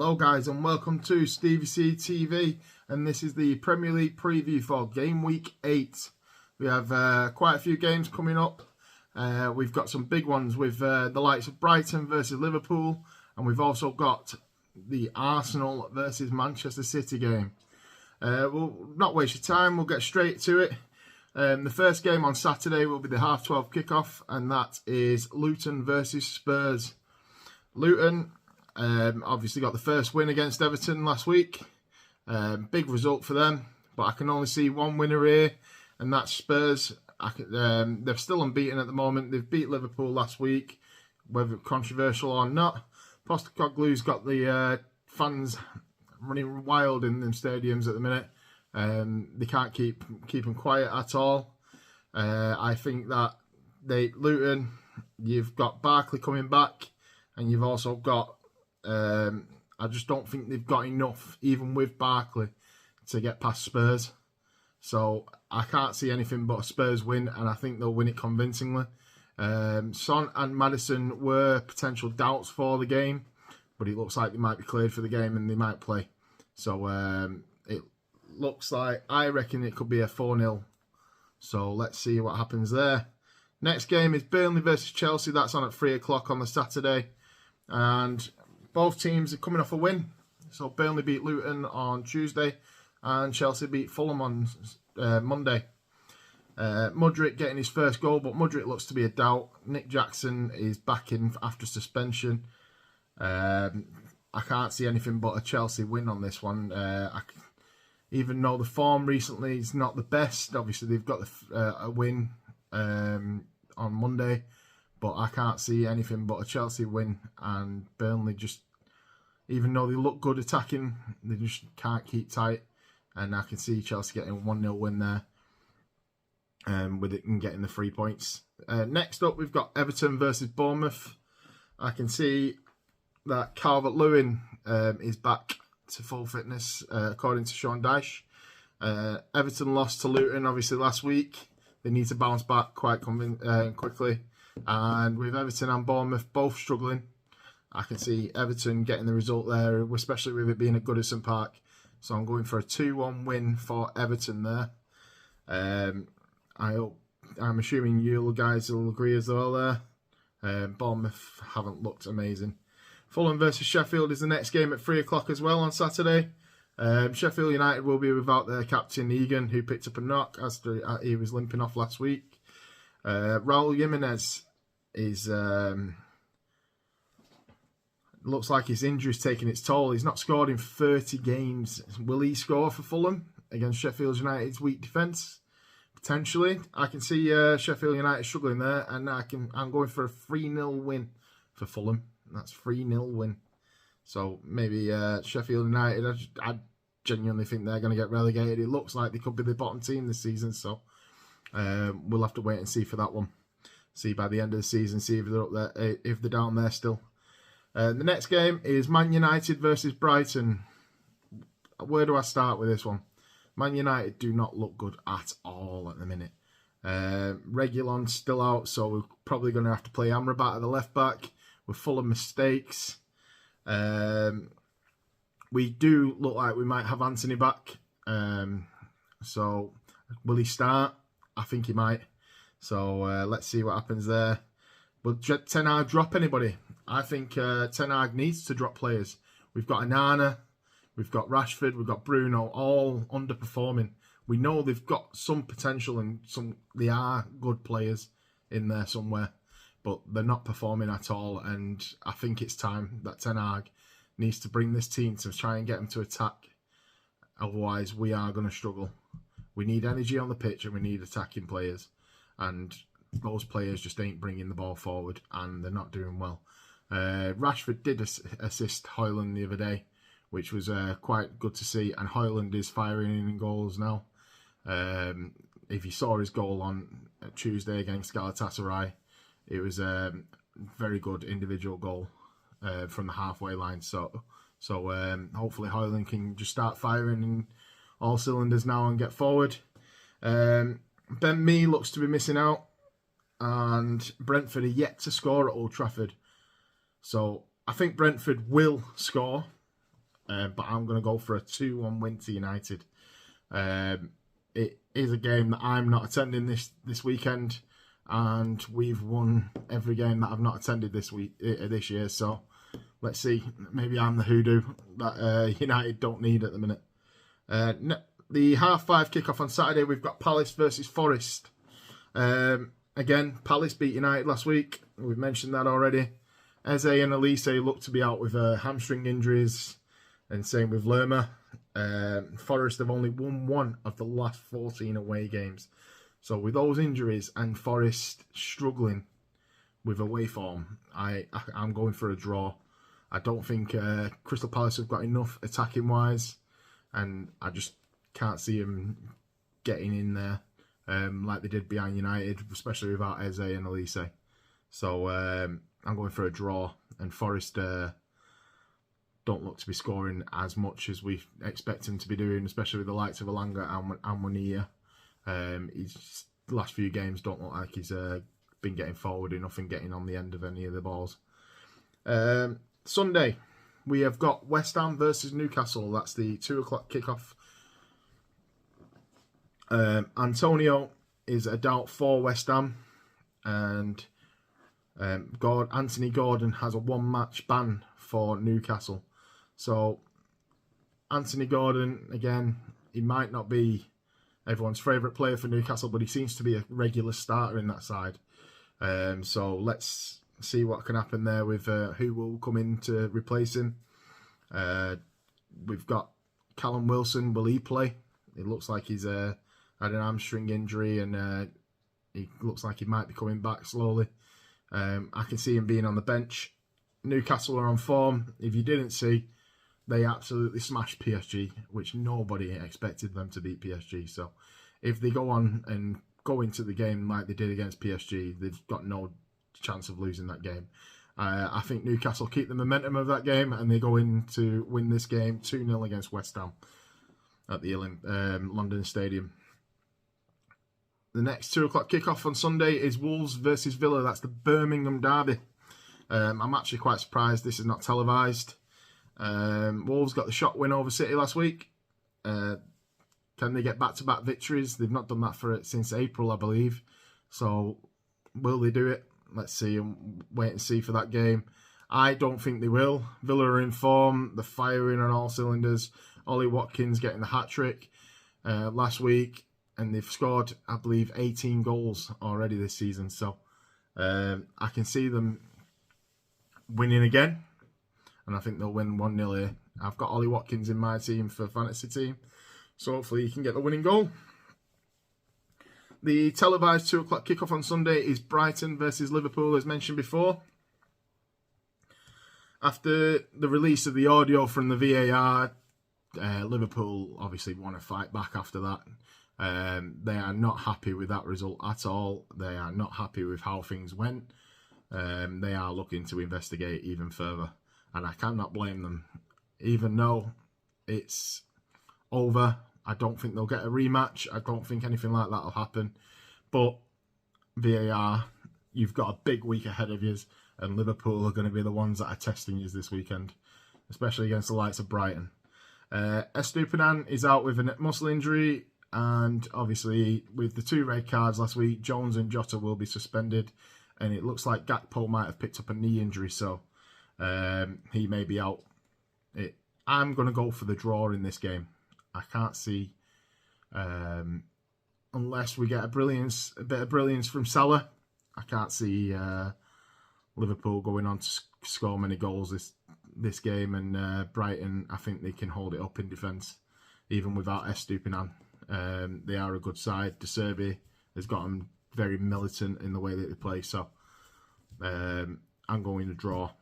Hello guys and welcome to Stevie TV, and this is the Premier League preview for Game Week 8. We have quite a few games coming up. We've got some big ones with the likes of Brighton versus Liverpool, and we've also got the Arsenal versus Manchester City game. We'll not waste your time, we'll get straight to it. The first game on Saturday will be the 12:30 kickoff, and that is Luton versus Spurs. Luton obviously got the first win against Everton last week. Big result for them, but I can only see one winner here, and that's Spurs. They're still unbeaten at the moment. They've beat Liverpool last week, whether controversial or not. Postecoglou's got the fans running wild in them stadiums at the minute. They can't keep them quiet at all. I think that Luton, you've got Barkley coming back, and you've also got I just don't think they've got enough, even with Barkley, to get past Spurs. So I can't see anything but a Spurs win, and I think they'll win it convincingly. Son and Maddison were potential doubts for the game, but it looks like they might be cleared for the game and they might play. So it looks like, I reckon it could be a 4-0. So let's see what happens there. Next game is Burnley versus Chelsea. That's on at 3 o'clock on the Saturday. And both teams are coming off a win. So Burnley beat Luton on Tuesday and Chelsea beat Fulham on Monday. Mudryk getting his first goal, but Mudryk looks to be a doubt. Nick Jackson is back in after suspension. I can't see anything but a Chelsea win on this one. Even though the form recently is not the best, obviously they've got a win on Monday. But I can't see anything but a Chelsea win, and Burnley just, even though they look good attacking, they just can't keep tight. And I can see Chelsea getting a 1-0 win there, with it and getting the 3 points. Next up, we've got Everton versus Bournemouth. I can see that Calvert-Lewin is back to full fitness, according to Sean Dyche. Everton lost to Luton, obviously, last week. They need to bounce back quite quickly. And with Everton and Bournemouth both struggling, I can see Everton getting the result there, especially with it being at Goodison Park. So I'm going for a 2-1 win for Everton there. I'm assuming you guys will agree as well there. Bournemouth haven't looked amazing. Fulham versus Sheffield is the next game at 3 o'clock as well on Saturday. Sheffield United will be without their captain Egan, who picked up a knock as he was limping off last week. Raul Jimenez is looks like his injury's taking its toll. He's not scored in 30 games. Will he score for Fulham against Sheffield United's weak defence? Potentially. I can see Sheffield United struggling there, and I'm going for a 3-0 win for Fulham. That's 3-0 win. So maybe Sheffield United, I genuinely think they're going to get relegated. It looks like they could be the bottom team this season, so we'll have to wait and see for that one. See by the end of the season, see if they're up there, if they're down there still. The next game is Man United versus Brighton. Where do I start with this one? Man United do not look good at all at the minute. Reguilon's still out, so we're probably going to have to play Amrabat at the left back. We're full of mistakes. We do look like we might have Anthony back. So will he start? I think he might. So let's see what happens there. Will Ten Hag drop anybody? I think Ten Hag needs to drop players. We've got Onana, we've got Rashford, we've got Bruno, all underperforming. We know they've got some potential and they are good players in there somewhere, but they're not performing at all. And I think it's time that Ten Hag needs to bring this team to try and get them to attack. Otherwise, we are going to struggle. We need energy on the pitch and we need attacking players. And those players just ain't bringing the ball forward and they're not doing well. Rashford did assist Højlund the other day, which was quite good to see. And Højlund is firing in goals now. If you saw his goal on Tuesday against Galatasaray, it was a very good individual goal from the halfway line. So hopefully Højlund can just start firing in all cylinders now and get forward. Ben Mee looks to be missing out, and Brentford are yet to score at Old Trafford. So I think Brentford will score, but I'm going to go for a 2-1 win to United. It is a game that I'm not attending this weekend, and we've won every game that I've not attended this year. So let's see. Maybe I'm the hoodoo that United don't need at the minute. The 5:30 kickoff on Saturday, we've got Palace versus Forest. Again, Palace beat United last week. We've mentioned that already. Eze and Elise look to be out with hamstring injuries, and same with Lerma. Forest have only won 1 of the last 14 away games. So with those injuries and Forest struggling with away form, I'm going for a draw. I don't think Crystal Palace have got enough attacking wise, and I just can't see them getting in there like they did behind United, especially without Eze and Elise. So I'm going for a draw, and Forest don't look to be scoring as much as we expect him to be doing, especially with the likes of Elanga and Munir. His last few games don't look like he's been getting forward enough and getting on the end of any of the balls. Sunday, we have got West Ham versus Newcastle. That's the 2:00 kickoff. Antonio is a doubt for West Ham, and Anthony Gordon has a 1-match ban for Newcastle. So Anthony Gordon, again, he might not be everyone's favourite player for Newcastle, but he seems to be a regular starter in that side. So let's see what can happen there with who will come in to replace him. We've got Callum Wilson. Will he play? It looks like he's had an hamstring injury, and he looks like he might be coming back slowly. I can see him being on the bench. Newcastle are on form. If you didn't see, they absolutely smashed PSG, which nobody expected them to beat PSG. So if they go on and go into the game like they did against PSG, they've got no chance of losing that game. I think Newcastle keep the momentum of that game, and they go in to win this game 2-0 against West Ham at the London Stadium. The next 2:00 kickoff on Sunday is Wolves versus Villa. That's the Birmingham derby. I'm actually quite surprised this is not televised. Wolves got the shock win over City last week. Can they get back-to-back victories? They've not done that since April, I believe. So will they do it? Let's see and wait and see for that game. I don't think they will. Villa are in form. They're firing on all cylinders. Ollie Watkins getting the hat-trick last week. And they've scored, I believe, 18 goals already this season. So I can see them winning again. And I think they'll win 1-0 here. I've got Ollie Watkins in my team for fantasy team. So hopefully he can get the winning goal. The televised 2:00 kickoff on Sunday is Brighton versus Liverpool, as mentioned before. After the release of the audio from the VAR, Liverpool obviously want to fight back after that. They are not happy with that result at all. They are not happy with how things went. They are looking to investigate even further. And I cannot blame them. Even though it's over, I don't think they'll get a rematch. I don't think anything like that will happen. But VAR, you've got a big week ahead of you, and Liverpool are going to be the ones that are testing you this weekend, especially against the likes of Brighton. Estupiñán is out with a muscle injury, and obviously with the 2 red cards last week, Jones and Jota will be suspended, and it looks like Gakpo might have picked up a knee injury, so he may be out. I'm going to go for the draw in this game. I can't see, unless we get a bit of brilliance from Salah, I can't see Liverpool going on to score many goals this game. And Brighton, I think they can hold it up in defence, even without Estupiñán. They are a good side. De Zerbi has got them very militant in the way that they play. So I'm going to draw.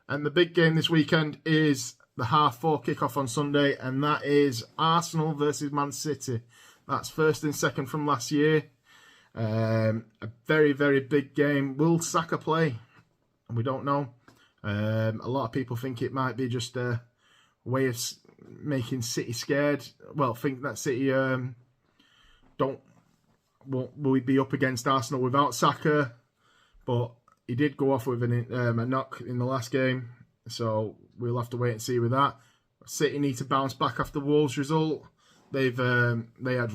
And the big game this weekend is the 4:30 kickoff on Sunday, and that is Arsenal versus Man City. That's first and second from last year. A very, very big game. Will Saka play? We don't know. A lot of people think it might be just a way of making City scared. Well, think that City will be up against Arsenal without Saka, but he did go off with a knock in the last game, so we'll have to wait and see with that. City need to bounce back after Wolves' result. They had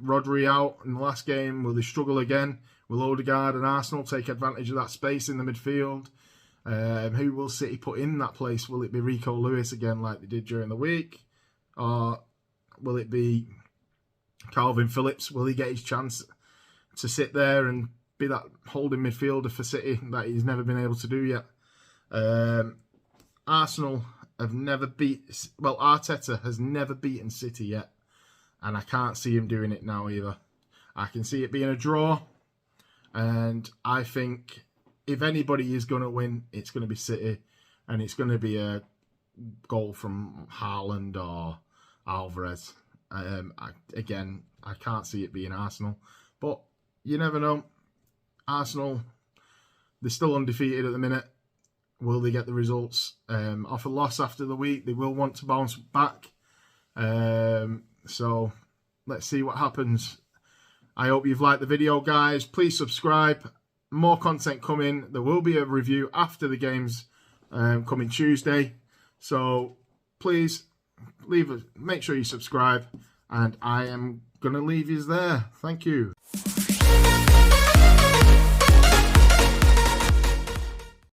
Rodri out in the last game. Will they struggle again? Will Odegaard and Arsenal take advantage of that space in the midfield? Who will City put in that place? Will it be Rico Lewis again like they did during the week? Or will it be Calvin Phillips? Will he get his chance to sit there and be that holding midfielder for City that he's never been able to do yet? Arsenal have never Arteta has never beaten City yet. And I can't see him doing it now either. I can see it being a draw. And I think if anybody is going to win, it's going to be City. And it's going to be a goal from Haaland or Alvarez. I can't see it being Arsenal. But you never know. Arsenal, they're still undefeated at the minute. Will they get the results? Off a loss after the week, they will want to bounce back. So let's see what happens. I hope you've liked the video, guys. Please subscribe. More content coming. There will be a review after the games coming Tuesday. So please make sure you subscribe. And I am going to leave you there. Thank you.